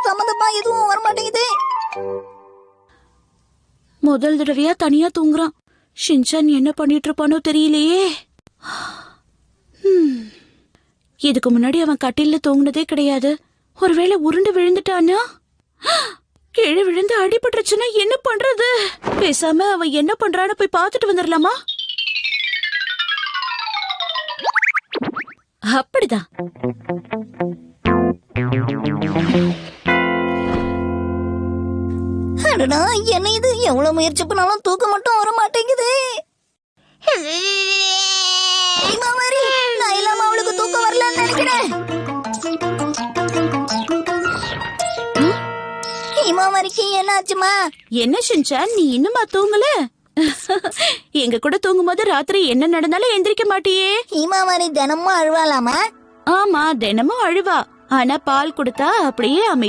சம்மந்தமா எதுவும் வரமாட்டேங்குது. முதல் தடவையா தனியா தூங்குறான். ஷின்சான் என்ன பண்ணிட்டு இருப்பானோ தெரியலையே. இதுக்கு முன்னாடி அவன் கட்டில்ல தூங்குனதே கிடையாது. ஒருவேளை உருண்டு விழுந்துட்டானா? கீழே விழுந்து அடிபட்டுருச்சுன்னா என்ன பண்றது? பேசாம அவன் என்ன பண்றான்னு போய் பார்த்துட்டு வந்துடலாமா? அப்படிதான். அடடா, என்ன இது? எவ்வளவு முயற்சி பண்ணாலும் தூக்க மட்டும் வர மாட்டேங்குது. நான் இல்லாம அவளுக்கு தூக்கம் வரலன்னு நினைக்கிறேன். ஹிமாவரிக்கு என்ன ஆச்சுமா? என்ன ஷின்சான், நீ இன்னுமா தூங்கல? எங்க கூட தூங்கும் போது ராத்திரி என்ன நடந்தாலும் எந்திரிக்க மாட்டியே. ஹிமாவரி தினமும் அழுவாலாமா? ஆமா, தினமும் அழுவா. ஆனா பால் கொடுத்தா அப்படியே